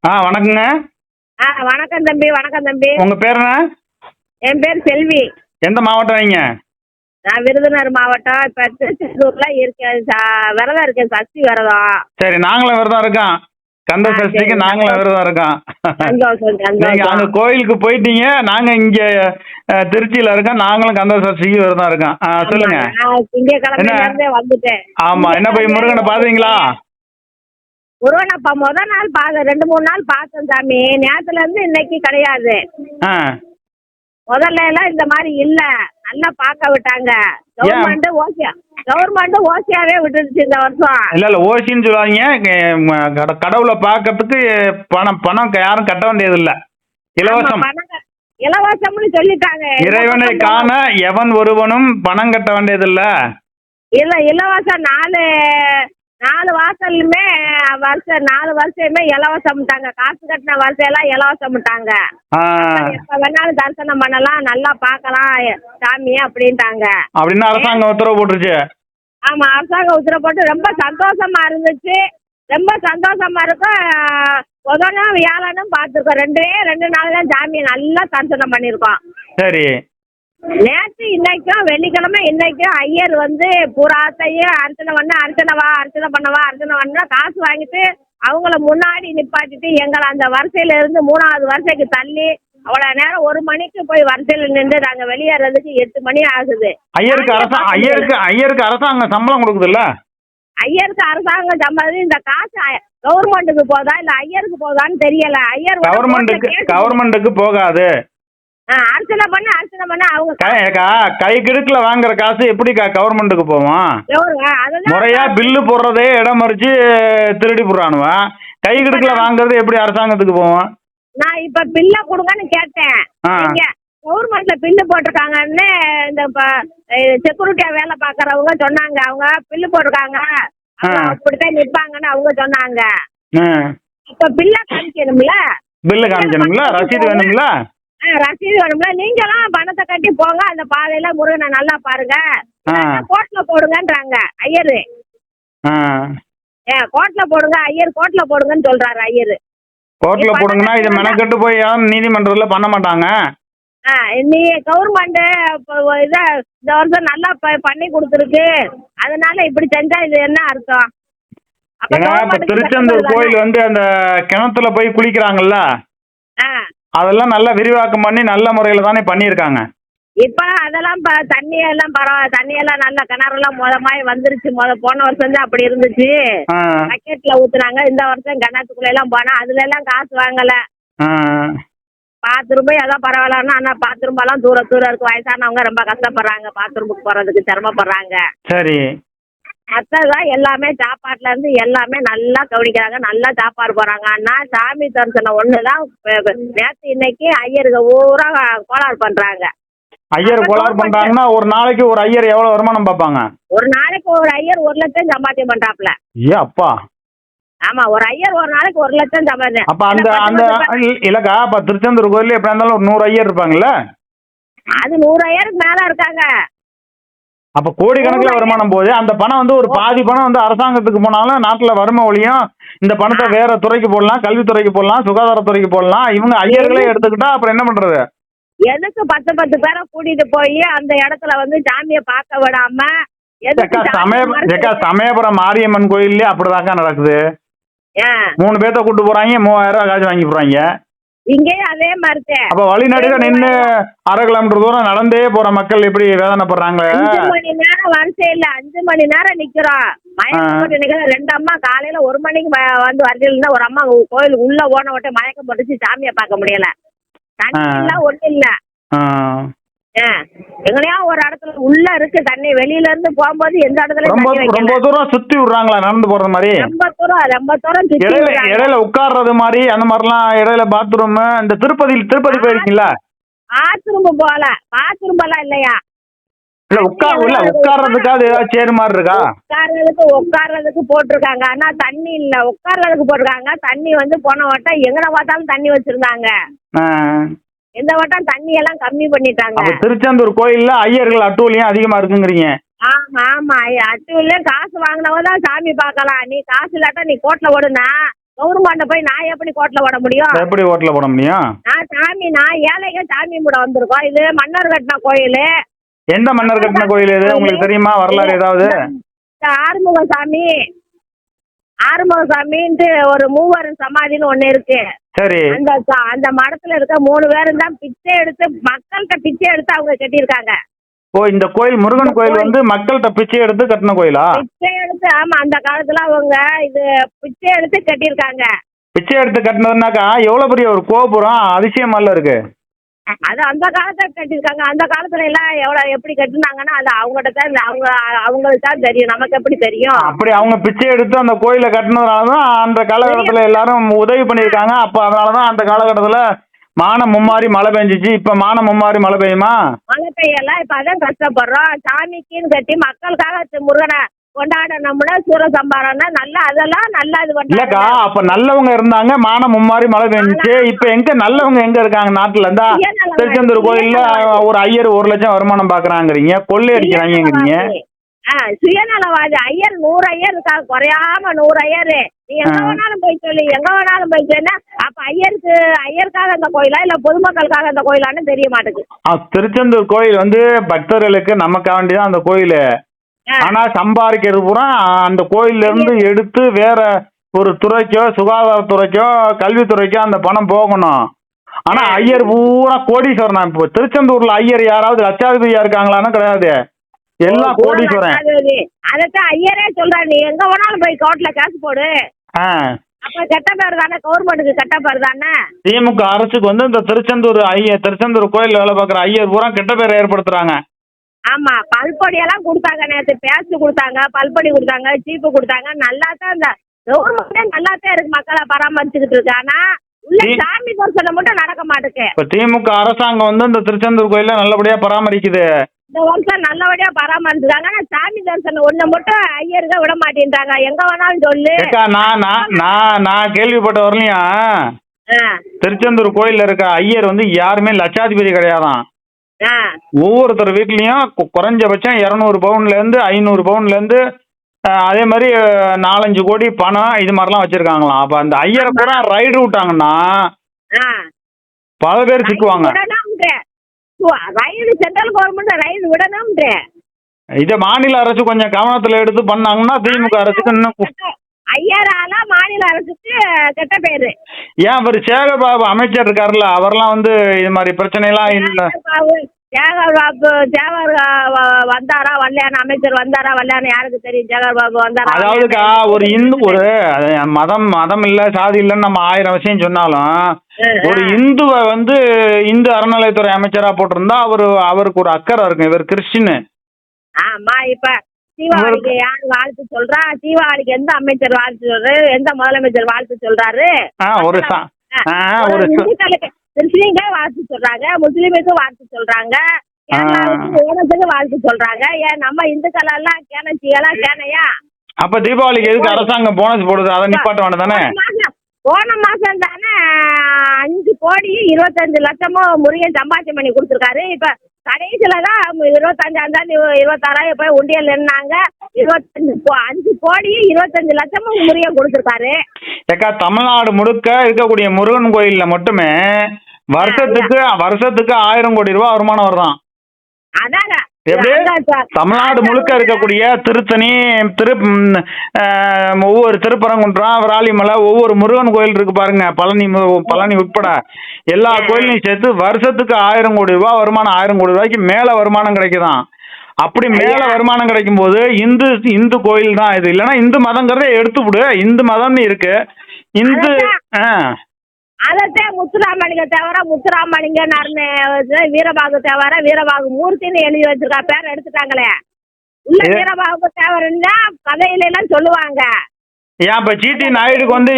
வணக்கங்க. வணக்கம் தம்பி, வணக்கம் தம்பி. உங்க பேர் என்ன? என் பேர் செல்வி. எந்த மாவட்டம் நீங்க? நான் விருதுநகர் மாவட்டம். இப்ப திருச்செந்தூர்ல இருக்கேன். விரதம் இருக்கேன், சஷ்டி விரதம். சரி, நாங்களும் விரதம் இருக்கோம். கந்த சஷ்டிக்கு சரி, நாங்களும் விரதம் இருக்கோம். சந்தோஷம் நீங்க சந்தோஷம். அங்க கோயிலுக்கு போயிட்டீங்க, நாங்க இங்க திருச்சியில இருக்கோம். நாங்களும் கந்த சஷ்டிக்கு விரதம் இருக்கோம். சொல்லுங்க. நான் திங்கக்கிழமையில இருந்தே வந்துட்டேன். ஆமா, என்ன போய் முருகனை பாத்தீங்களா? முருகனப்பா முத நாள் 2-3 நாள் பார்த்தேன் சாமி. நேரத்துல இருந்து இன்னைக்கு கிடையாது. ஆ, முதல்ல எல்லாம் இந்த மாதிரி இல்ல, நல்லா பார்க்க விட்டாங்க. கவர்மெண்ட் ஓசியாவே விட்டுருச்சு இந்த வருஷம். இல்ல ஓசின்னு சொல்லுவாங்க. கடவுளை பார்க்கறதுக்கு பணம் யாரும் கட்ட வேண்டியது இல்ல, இலவசம். இலவசம்னு சொல்லிட்டாங்க. இறைவனை காண எவன் ஒருவனும் பணம் கட்ட வேண்டியது இல்ல. இலவசம். 4 வாசலுமே 4 வருஷமே இலவசம்ட்டாங்க. காசு கட்டின வருஷம் எல்லாம் இலவசம்ட்டாங்க. எப்ப வேணாலும் தரிசனம் பண்ணலாம், நல்லா பார்க்கலாம் சாமியை அப்படின்ட்டாங்க. அப்படின்னு அரசாங்கம் உத்தரவு போட்டுருச்சு. ஆமா, அரசாங்கம் உத்தரவு போட்டு ரொம்ப சந்தோஷமா இருந்துச்சு. ரொம்ப சந்தோஷமா இருக்கும். புதனும் வியாழனும் பார்த்துருக்கோம். 2 நாள் தான் சாமியை நல்லா தரிசனம் பண்ணியிருக்கோம். சரி. நேற்று இன்னைக்கும் வெள்ளிக்கிழமை இன்னைக்கும் ஐயர் வந்து புறாத்தையும் அர்ச்சனை பண்ணவா காசு வாங்கிட்டு அவங்கள முன்னாடி நிப்பாட்டிட்டு எங்களை அந்த வரிசையில இருந்து 3வது வரிசைக்கு தள்ளி அவ்வளவு நேரம் 1 மணிக்கு போய் வரிசையில நின்று நாங்க வெளியேறதுக்கு 8 மணி ஆகுது. ஐயருக்கு அரசாங்கம் சம்பளம் கொடுக்குதுல்ல? ஐயருக்கு அரசாங்கம் சம்பளம். இந்த காசு கவர்மெண்ட்டுக்கு போதா இல்ல ஐயருக்கு போதான்னு தெரியல. ஐயர் கவர்மெண்ட்டுக்கு போகாது. அர்ச்சனை பண்ண அவங்க கை கிடுக்குல வாங்குற காசு எப்படி கவர்மெண்ட்டுக்கு போவோம்? முறையா பில்லு போடுறதே இடம் மறிச்சு திருடி போடுறானுவா. கை கிடுக்குல வாங்குறது எப்படி அரசாங்கத்துக்கு போவோம்? நான் இப்ப பில்ல கொடுங்கன்னு கேட்டேன். கவர்மெண்ட்ல பில்லு போட்டிருக்காங்கன்னு இந்த செக்யூரிட்டியா வேலை பாக்குறவங்க சொன்னாங்க. அவங்க பில்லு போட்டிருக்காங்க, அப்படித்தான் நிப்பாங்கன்னு அவங்க சொன்னாங்க. இப்ப பில்ல காமிக்கணும்ல, ரசீது வேணும்ல. ரசீது வேணும்ல. நீங்களாம் பணத்தை கட்டி போங்க, அந்த பாதையில முருகனை நல்லா பாருங்க, கோட்ல போடுங்கன்றாங்க ஐயரு. கோட்ல போடுங்க ஐயர், கோட்ல போடுங்கன்னு சொல்றாரு ஐயரு. கோட்ல போடுங்கன்னா இதை மெனக்கட்டு போய் நீதிமன்றத்துல பண்ண மாட்டாங்க. நீ கவர்மெண்ட் இத இந்த வருஷம் நல்லா பண்ணி கொடுத்துருக்கு, அதனால இப்படி செஞ்சா இது என்ன அர்த்தம்? திருச்செந்தூர் கோயில் வந்து அந்த கிணத்துல போய் குளிக்கிறாங்கல்ல, அதெல்லாம் நல்லா விரிவாக்கம் பண்ணி நல்ல முறையில தானே பண்ணியிருக்காங்க. இப்ப அதெல்லாம் தண்ணியெல்லாம் பரவாயில்ல, தண்ணியெல்லாம் நல்ல கிணறுலாம் மாதிரி வந்துருச்சு. போன வருஷம் தான் அப்படி இருந்துச்சு, பக்கெட்ல ஊத்துனாங்க. இந்த வருஷம் கிணத்துக்குள்ள எல்லாம் போனா அதுல எல்லாம் காசு வாங்கல. பாத்ரூம் அதான் பரவாயில்லன்னா, ஆனா பாத்ரூம் எல்லாம் தூரம் இருக்கு. வயசானவங்க ரொம்ப கஷ்டப்படுறாங்க, பாத்ரூமுக்கு போறதுக்கு சிரமப்படுறாங்க. சரி. மற்றதான் எல்லாமே சாப்பாட்டுல இருந்து எல்லாமே நல்லா கவனிக்கிறாங்க, நல்லா சாப்பாடு போறாங்க. ஆனா சாமி தரிசனம் ஒண்ணுதான் நேற்று இன்னைக்கு ஐயருக்கு ஊரா கோளாறு பண்றாங்க. ஐயர் கோளாறு பண்றாங்கன்னா ஒரு நாளைக்கு ஒரு ஐயர் எவ்வளவு வருமானம் பார்ப்பாங்க? ஒரு நாளைக்கு ஒரு ஐயர் 1 லட்சம் சம்பாத்தியம் பண்றாப்ல. அப்பா. ஆமா, ஒரு ஐயர் ஒரு நாளைக்கு 1 லட்சம் சம்பாத்தியம். அப்ப அந்த இல்லக்கா, அப்ப திருச்செந்தூர் கோயில எப்படி இருந்தாலும் ஒரு 100 ஐயர் இருப்பாங்கல்ல? அது 100 ஐயருக்கு மேல இருக்காங்க. அப்ப கோடிக்கணக்கில் வருமானம் போகுது. அந்த பணம் வந்து ஒரு பாதி பணம் வந்து அரசாங்கத்துக்கு போனாலும் நாட்டுல வறுமை ஒழியும். இந்த பணத்தை வேற துறைக்கு போடலாம், கல்வித்துறைக்கு போடலாம், சுகாதாரத்துறைக்கு போடலாம். இவங்க ஐயர்களே எடுத்துக்கிட்டா அப்புறம் என்ன பண்றது? எதுக்கு 10 பேரை கூட்டிட்டு போய் அந்த இடத்துல வந்து சாமியை பார்க்க விடாம? சமயபுரம் மாரியம்மன் கோயிலே அப்படிதாக்கா நடக்குது. 3 பேர்த்த கூட்டு போறாங்க, 3000 ரூபாய் காசு வாங்கி போறாங்க. இங்கேயும் அதே மாதிரி. அப்ப வழிநடுக நின்று 1/2 கிலோமீட்டர் தூரம் நடந்தே போற மக்கள் எப்படி வேதனைப்படுறாங்க? 5 மணி நேரம் வரிசை இல்ல, 5 மணி நேரம் நிக்கிறோம். மயக்கம் போட்டு நிக்கிறோம். 2 அம்மா காலையில 1 மணிக்கு வந்து வரையில ஒரு அம்மா கோயிலுக்கு உள்ள ஓன விட்டு மயக்கம் போட்டுச்சு, சாமியை பார்க்க முடியல. தண்ணி இல்ல, ஒண்ணு இல்ல. எங்களையா ஒரு இடத்துல உள்ள இருக்கு தண்ணி, வெளியில இருந்து போகும்போது எந்த இடத்துல ரொம்ப தூரம் சுத்தி விடுறாங்களா நடந்து போறது மாதிரி? ரொம்ப தூரம் இடையில உட்கார்றது மாதிரி அந்த மாதிரிலாம் இடையில பாத்ரூம். இந்த திருப்பதி போயிருக்கீங்களா? பாத்ரூம் பாத்ரூம் எல்லாம் இல்லையா? இல்ல உட்கார்றதுக்காக ஏதாவது சேர் மாதிரி இருக்கா? உட்கார்றதுக்கு போட்டிருக்காங்க, ஆனா தண்ணி இல்ல. உட்கார்றதுக்கு போட்டிருக்காங்க. தண்ணி வந்து போன வட்டம் எங்கன பார்த்தாலும் தண்ணி வச்சிருந்தாங்க. இந்த வட்டம் தண்ணி எல்லாம் கம்மி பண்ணிட்டாங்க. திருச்செந்தூர் கோயில்ல ஐயர்கள் அட்டூழியம் அதிகமா இருக்குங்கிறீங்க? ஆமா, அட்டூழியம். காசு வாங்கினவதான் சாமி பார்க்கலாம். நீ காசு இல்லாட்டா நீ கோட்ல ஓடுனா கவர்மெண்ட போய் நான் எப்படி கோட்ல போட முடியும்? எப்படி ஓட்டுல போட முடியும்? நான் ஏழைங்க சாமி கும்பிட வந்திருக்கோம். இது மன்னர் கட்டின கோயில். எந்த மன்னர் கட்டின கோயில் இது? உங்களுக்கு தெரியுமா வரலாறு ஏதாவது? இந்த ஆறுமுகசாமின்ட்டு ஒரு மூவர் சமாதின்னு ஒண்ணு இருக்கு. சரி. அந்த மடத்துல இருக்க 3 பேரும் தான் பிச்சை எடுத்து மக்கள்கிட்ட பிச்சை எடுத்து அவங்க கட்டியிருக்காங்க. ஓ, இந்த கோயில் முருகன் கோயில் வந்து மக்கள்கிட்ட பிச்சை எடுத்து கட்டின கோயிலா? பிச்சை எடுத்து, ஆமா, அந்த காலத்துல அவங்க இது பிச்சை எடுத்து கட்டியிருக்காங்க. பிச்சை எடுத்து கட்டினதுனாக்கா எவ்வளவு பெரிய ஒரு கோபுரம், அதிசயமால இருக்கு. அது அந்த காலத்துல கட்டியிருக்காங்க. அந்த காலத்துல எல்லாம் எப்படி கட்டினாங்கன்னா அது அவங்ககிட்ட தான் அவங்களுக்கு தான் தெரியும், நமக்கு எப்படி தெரியும்? அப்படி அவங்க பிச்சை எடுத்து அந்த கோயிலை கட்டினதுனாலதான் அந்த காலகட்டத்துல எல்லாரும் உதவி பண்ணியிருக்காங்க. அப்ப அதனாலதான் அந்த காலகட்டத்துல மானம் மும்மாரி மழை பெஞ்சிச்சு. இப்ப மானம் மும்மாரி மழை பெய்யுமா? மழை பெய்யலாம். இப்ப அதான் கஷ்டப்படுறோம். சாமிக்குன்னு கட்டி மக்களுக்காக முருகனை கொண்டாடணும்னா சூரசம்பாரம்னா நல்லா, அதெல்லாம் நல்லா இது இல்லக்கா. அப்ப நல்லவங்க இருந்தாங்க, மானம் மும்மாரி மழை பெஞ்சிச்சு. இப்ப எங்க நல்லவங்க எங்க இருக்காங்க நாட்டுல? இருந்தா திருச்செந்தூர் கோயில்ல ஒரு ஐயர் 1 லட்சம் வருமானம் பாக்குறாங்கிறீங்க, கொள்ளை அடிக்கிறாங்கிறீங்க. சுயநலவாதி ஐயர் 100 ஐயர் இருக்கா, குறையாம 100 ஐயர். நீ எங்க வேணாலும் போய் சொல்லு, எங்க வேணாலும் போய் சொன்னா அப்ப ஐயருக்காக அந்த கோயிலா இல்ல பொதுமக்களுக்காக அந்த கோயிலான்னு தெரிய மாட்டேங்குது. திருச்செந்தூர் கோயில் வந்து பக்தர்களுக்கு நமக்காக வேண்டிதான் அந்த கோயில். ஆனா சம்பாதிக்கிறது பூரா அந்த கோயில்ல இருந்து எடுத்து வேற ஒரு துறைக்கோ, சுகாதாரத்துறைக்கோ, கல்வித்துறைக்கோ அந்த பணம் போகணும். ஆனா ஐயர் பூரா கோடீஸ்வரன். இப்போ திருச்செந்தூர்ல ஐயர் யாராவது லட்சாதிபதியா இருக்காங்களான்னு கிடையாது, எல்லாம் கோடீஸ்வரன். அதத்தான் ஐயரே சொல்றாரு, நீ எங்க வேணாலும் போய் கோர்ட்ல கேஸ் போடு. அப்ப கெட்ட பேர் தானே, கவர்மெண்ட்டுக்கு கெட்ட பேர் தானே. திமுக அரசுக்கு வந்து இந்த திருச்செந்தூர் கோயில் வேலை பார்க்குற ஐயர் பூரா கெட்ட பேர் ஏற்படுத்துறாங்க. ஆமா, பல்பொடி எல்லாம் கொடுத்தாங்க, நேற்று பேஸ்ட் கொடுத்தாங்க, பல்பொடி கொடுத்தாங்க, சீப்பு கொடுத்தாங்க. நல்லா தான் இந்த கவர்மெண்டே நல்லா தான் இருக்கு, மக்களை பராமரிச்சுக்கிட்டு இருக்கு. ஆனா உள்ள சாமி தரிசனம் மட்டும் நடக்க மாட்டேங்குது. இப்ப திமுக அரசாங்கம் வந்து இந்த திருச்செந்தூர் கோயில நல்லபடியா பராமரிக்குது. இந்த வருஷம் நல்லபடியா பராமரிச்சுக்காங்க. ஆனா சாமி தரிசனம் ஒண்ணு மட்டும் ஐயருக்க விட மாட்டேன்றாங்க. எங்க வேணாலும் சொல்லு. நான் கேள்விப்பட்ட வரலையும் திருச்செந்தூர் கோயில்ல இருக்க ஐயர் வந்து யாருமே லட்சாதிபதி கிடையாதான். ஒவ்வொருத்தர் வீட்லயும் குறைஞ்சபட்சம் 200 பவுன்ல இருந்து 500 பவுன்ல இருந்து அதே மாதிரி 4-5 கோடி பணம் இது மாதிரிலாம் வச்சிருக்காங்களாம். அப்ப அந்த ஐயரை பூரா ரைடு விட்டாங்கன்னா பல பேர் சிக்குவாங்க. சென்ட்ரல் கவர்மெண்ட் ரைடு விடணும். இத மாநில அரசு கொஞ்சம் கவனத்துல எடுத்து பண்ணாங்கன்னா திமுக அரசுக்கு இன்னும். ஐயரால மாநில அரசுக்கு கெட்ட பேரு. ஏன் அவர் சேகர்பாபு அமைச்சர் இருக்காருல்ல, அவர்லாம் வந்து இது மாதிரி பிரச்சனை எல்லாம் இல்ல. சேகர்பாபு வந்தாரா வரலையான்னு, அமைச்சர் வந்தாரா வரலையான்னு யாருக்கு தெரியும்? சேகர்பாபு வந்தாரா? அதாவதுக்கா ஒரு மதம் இல்ல சாதி இல்லன்னு நம்ம 1000 விஷயம் சொன்னாலும் ஒரு இந்துவை வந்து இந்து அறநிலையத்துறை அமைச்சரா போட்டிருந்தா அவருக்கு ஒரு அக்கறை இருக்கும். இவர் கிறிஸ்டின். ஆமா, இப்ப தீபாவளிக்கு யாரு வாழ்த்து சொல்றா? தீபாவளிக்கு எந்த அமைச்சர் வாழ்த்து சொல்றாரு? எந்த முதலமைச்சர் வாழ்த்து சொல்றாரு? கிறிஸ்டின்கள் வாழ்த்து சொல்றாங்க, முஸ்லீமுக்கு வாழ்த்து சொல்றாங்க, ஓணத்துக்கு வாழ்த்து சொல்றாங்க. ஏன் நம்ம இந்துக்கள் எல்லாம் கேனைச்சிகளா கேனையா? அப்ப தீபாவளிக்கு எதுக்கு அரசாங்கம் போனஸ் போடுது? அதை நிப்பாட்ட வேண்டாதானே? போன மாசம் தானே 5 கோடி 25 லட்சமும் முருகன் சம்பாத்தியம் பண்ணி கொடுத்துருக்காரு. இப்ப கடைசியில தான் 25ஆம் தேதி 26ஆயிரம் போய் உண்டியல் நின்னாங்க. 5 கோடி 25 லட்சமும் முருகன் கொடுத்துருக்காரு. ஏக்கா, தமிழ்நாடு முழுக்க இருக்கக்கூடிய முருகன் கோயில்ல மட்டுமே வருஷத்துக்கு 1000 கோடி ரூபாய் வருமானம் வருதான். அதாங்க தமிழ்நாடு முழுக்க இருக்கக்கூடிய திருத்தணி, ஒவ்வொரு திருப்பரங்குன்றம், விராலிமலை, ஒவ்வொரு முருகன் கோயில் இருக்கு பாருங்க, பழனி உட்பட எல்லா கோயிலையும் சேர்த்து வருஷத்துக்கு 1000 கோடி ரூபாய் வருமானம், 1000 கோடி ரூபாய்க்கு மேல வருமானம் கிடைக்குதான். அப்படி மேல வருமானம் கிடைக்கும் போது இந்து கோயில் தான் இது. இல்லைன்னா இந்து மதங்கிறத எடுத்துவிடு, இந்து மதம்னு இருக்கு. இந்து அதத்தான் முத்துராமலிங்க தேவரா முத்துராமலிங்க வீரபாகு தேவரா வீரபாகு மூர்த்தின்னு எழுதி வச்சிருக்கா, பேர் எடுத்துட்டாங்களே. உள்ள வீரபாகு தேவரன்னா கதையில எல்லாம் சொல்லுவாங்க. ஏன் இப்ப ஜிடி நாயுடுக்கு வந்து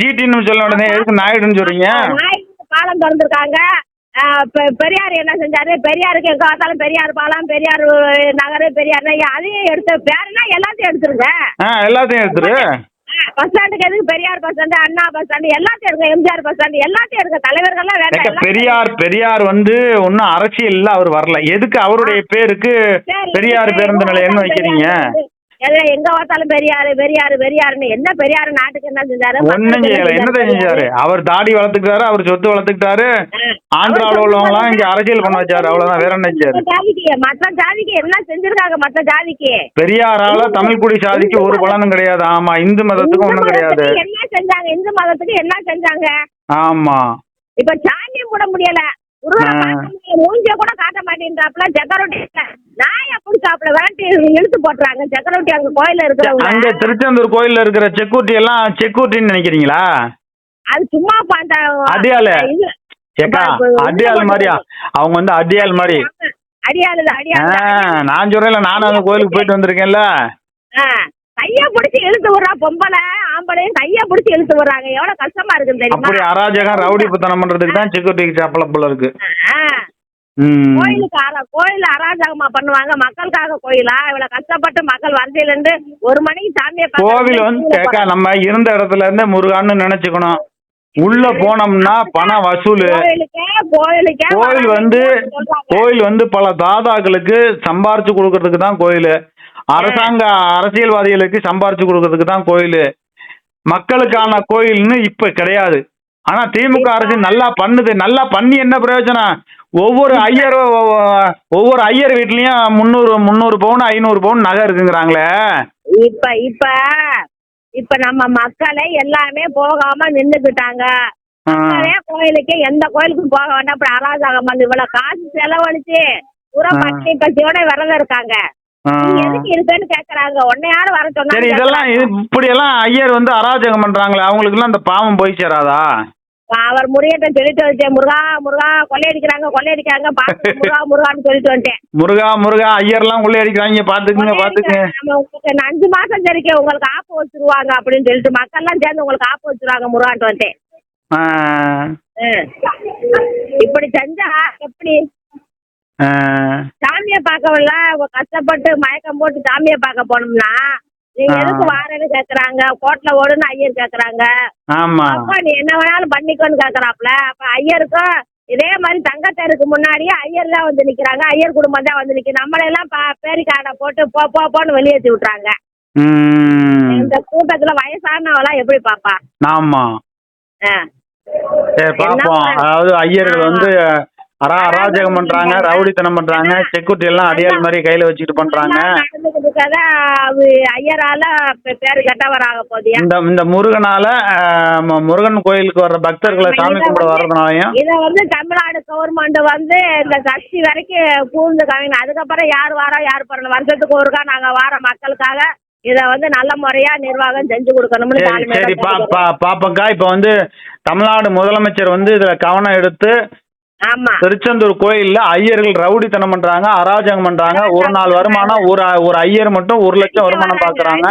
ஜிடின்னு சொல்ல உடனே எதுக்கு நாயுடுன்னு சொல்றீங்க? நாயுடு பாலம் திறந்துருக்காங்க. பெரியார் என்ன செஞ்சாரு? பெரியாருக்கு எங்க பார்த்தாலும் பெரியார் பாலம், பெரியார் நகர், பெரியார் அதையும் எடுத்து பேருனா எல்லாத்தையும் எடுத்துருங்க. எல்லாத்தையும் எடுத்துரு. பஸ் ஸ்டாண்டுக்கு எதுக்கு? பெரியார் பஸ் ஸ்டாண்டு, அண்ணா பஸ் ஸ்டாண்டு எல்லாத்தையும் எடுங்க, எம்ஜிஆர் பஸ் ஸ்டாண்டு எல்லாத்தையும் எடுங்க. தலைவர்கள்லாம் வேண்டாம். பெரியார் வந்து ஒன்னும் அரசியல் அவர் வரல. எதுக்கு அவருடைய பேருக்கு பெரியார் பேருந்து நிலையம்னு வைக்கிறீங்க? எங்க பார்த்தாலும் பெரியாரு பெரியாரு பெரியாருன்னு என்ன பெரியாரு நாட்டுக்கு என்ன செஞ்சாரு? ஒண்ணும் செய்யல. என்னத்தை செஞ்சாரு? அவர் தாடி வளர்த்துக்கிட்டாரு, அவர் சொத்து வளர்த்துக்கிட்டாரு, ஆந்திராவில் உள்ளவங்க எல்லாம் இங்க அரசியல் பண்ண வச்சாரு. அவ்வளவுதான். வேற என்ன செஞ்சாரு? மற்ற ஜாதிக்கு என்ன செஞ்சிருக்காங்க? மற்ற ஜாதிக்கு பெரியாரால தமிழ் குடி சாதிக்கு ஒரு பலனும் கிடையாது. ஆமா. இந்து மதத்துக்கும் ஒண்ணும் கிடையாது. என்ன செஞ்சாங்க? இந்து மதத்துக்கு என்ன செஞ்சாங்க? ஆமா. இப்ப சாமியும் கூட முடியல. மூஞ்சிய கூட காட்ட மாட்டேன்றாப்ல. செக்யூரிட்டி நாய புடிச்சாப்ல விரட்டி இழுத்து போட்டுறாங்க. செக்யூரிட்டி அங்க கோயில இருக்கிறவங்க. அங்க திருச்செந்தூர் கோயில்ல இருக்கிற செக்யூரிட்டி எல்லாம் செக்யூரிட்டின்னு நினைக்கிறீங்களா? அது சும்மா அடியாளு. அடியாள் மாதிரியா? அவங்க வந்து அடியாள் மாதிரி. அடியாளு அடியாளு. நான் சொல்றேன்ல, நானும் அந்த கோயிலுக்கு போயிட்டு வந்திருக்கேன்ல. கைய பிடிச்சி இழுத்து விடுறா. பொம்பளை ஆம்பளையும் கைய பிடிச்சி இழுத்து விடுறாங்க. எவ்வளவு கஷ்டமா இருக்குன்னு தெரியுமா? அப்படி அராஜகம் ரவுடி புத்தனம் பண்றதுக்கு தான் செக்யூரிட்டிக்கு சாப்பல போல இருக்கு. கோயில அராஜகமா பண்ணுவாங்க. மக்களுக்காக கோயிலா? இவ்வளவு கஷ்டப்பட்டு மக்கள் வரிசையில இருந்து 1 மணிக்கு சாமியை கோவில் வந்து கேட்க நம்ம இருந்த இடத்துல இருந்து முருகான்னு நினைச்சுக்கணும். உள்ள போனோம்னா பணம் வசூல். கோயில் வந்து பல தாதாக்களுக்கு சம்பாரிச்சு கொடுக்கறதுக்கு தான் கோயில். அரசியல்வாதிகளுக்கு சம்பாரிச்சு கொடுக்கறதுக்கு தான் கோயில். மக்களுக்கான கோயில்னு இப்ப கிடையாது. ஆனா திமுக அரசு நல்லா பண்ணுது. நல்லா பண்ணி என்ன பிரயோஜனம்? ஒவ்வொரு ஐயர் வீட்லயும் 300 பவுன் 500 பவுன் நகை இருக்குங்கிறாங்களே. இப்ப நம்ம மக்களே எல்லாமே போகாம நின்னுக்கிட்டாங்க. கோயிலுக்கு எந்த கோயிலுக்கும் போக வேண்டாம். அப்படி அராஜகம் பண்ணி இவ்வளவு காசு செலவழிச்சு பூரா பட்டி பசியோட விரதம் இருக்காங்க. எதுக்கு இருக்குன்னு கேக்குறாங்க. உன்னை யாரும் வர சொன்னாங்க? இதெல்லாம் இப்படி எல்லாம் ஐயர் வந்து அராஜகம் பண்றாங்களே, அவங்களுக்கு எல்லாம் அந்த பாவம் போய் சேராதா? அவர் முருகட்ட சொல்லிட்டு வந்துட்டேன். முருகா முருகா கொள்ளையடிக்கிறாங்க கொள்ளையடிக்கிறாங்க முருகா முருகான்னு சொல்லிட்டு வந்துட்டேன். முருகா முருகா ஐயர் எல்லாம் கொள்ளையடிக்கிறாங்க பாத்துக்குங்க பாத்துக்குங்க. உங்களுக்கு 5 மாசம் தெரிக்க உங்களுக்கு ஆப்பு வச்சிருவாங்க அப்படின்னு சொல்லிட்டு மக்கள் எல்லாம் சேர்ந்து உங்களுக்கு ஆப்பு வச்சிருவாங்க முருகான்ட்டு வந்துட்டேன். இப்படி செஞ்சா எப்படி? சாமியை பார்க்கவில்ல. கஷ்டப்பட்டு மயக்கம் போட்டு சாமியை பார்க்க போனோம்னா நீங்க எதுக்கு வாரன்னு கேக்குறாங்க. கோட்ல ஓடுன்னு ஐயர் கேக்குறாங்க. நீ என்ன வேணாலும் பண்ணிக்கோன்னு கேக்குறாப்ல. அப்ப ஐயருக்கும் இதே மாதிரி தங்கத்தேருக்கு முன்னாடியே ஐயர் தான் வந்து நிக்கிறாங்க. ஐயர் குடும்பம் தான் வந்து நிக்குது. நம்மளெல்லாம் பேரி கார்டை போட்டு போன்னு வெளியேற்றி விட்டுறாங்க. இந்த கூட்டத்துல வயசானவெல்லாம் எப்படி பாப்பா? ஆமா பாப்போம். அதாவது ஐயர்கள் வந்து அராஜகம் பண்றாங்க, ரவுடித்தனம் பண்றாங்க, செக்யூரிட்டி எல்லாம் அடியாள் மாதிரி கையில வச்சுட்டு பண்றாங்க. ஐயரால பேரு கெட்டவராக போகுது. இந்த முருகனால முருகன் கோயிலுக்கு வர்ற பக்தர்களை சாமி கும்பிட வர்றதுனாலயும் இத வந்து தமிழ்நாடு கவர்மெண்ட் வந்து இந்த சக்தி வரைக்கும் கூர்ந்து காமிங்க. அதுக்கப்புறம் யார் வாரா யார் போறோம் வருஷத்துக்கு ஒருக்கா நாங்க வார மக்களுக்காக இத வந்து நல்ல முறையா நிர்வாகம் செஞ்சு கொடுக்கணும்னு. சரி பாப்பங்கா. இப்ப வந்து தமிழ்நாடு முதலமைச்சர் வந்து இதுல கவனம் எடுத்து திருச்செந்தூர் கோயில்ல ஐயர்கள் ரவுடித்தனம் பண்றாங்க, அராஜகம் பண்றாங்க. ஒரு நாள் வருமானம் ஒரு ஐயர் மட்டும் 1 லட்சம் வருமானம் பாக்குறாங்க,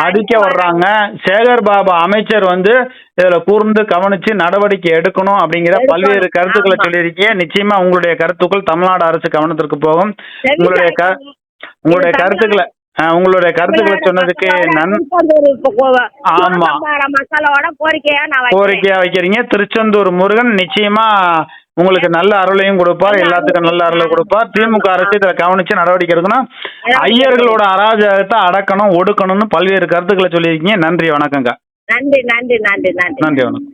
அடிக்க வர்றாங்க. சேகர் பாபு அமைச்சர் வந்து இதுல கூர்ந்து கவனிச்சு நடவடிக்கை எடுக்கணும் அப்படிங்கிற பல்வேறு கருத்துக்களை சொல்லியிருக்கீங்க. நிச்சயமா உங்களுடைய கருத்துக்கள் தமிழ்நாடு அரசு கவனத்திற்கு போகும். உங்களுடைய கருத்துக்களை சொன்னதுக்கு ஆமா கோரிக்கையா வைக்கிறீங்க. திருச்செந்தூர் முருகன் நிச்சயமா உங்களுக்கு நல்ல அருளையும் கொடுப்பார், எல்லாத்துக்கும் நல்ல அருளை கொடுப்பார். திமுக அரசு இதை கவனிச்சு நடவடிக்கை எடுக்கணும். ஐயர்களோட அராஜகத்தை அடக்கணும் ஒடுக்கணும்னு பல்வேறு கருத்துக்களை சொல்லியிருக்கீங்க. நன்றி வணக்கங்க. நன்றி நன்றி நன்றி நன்றி நன்றி வணக்கம்.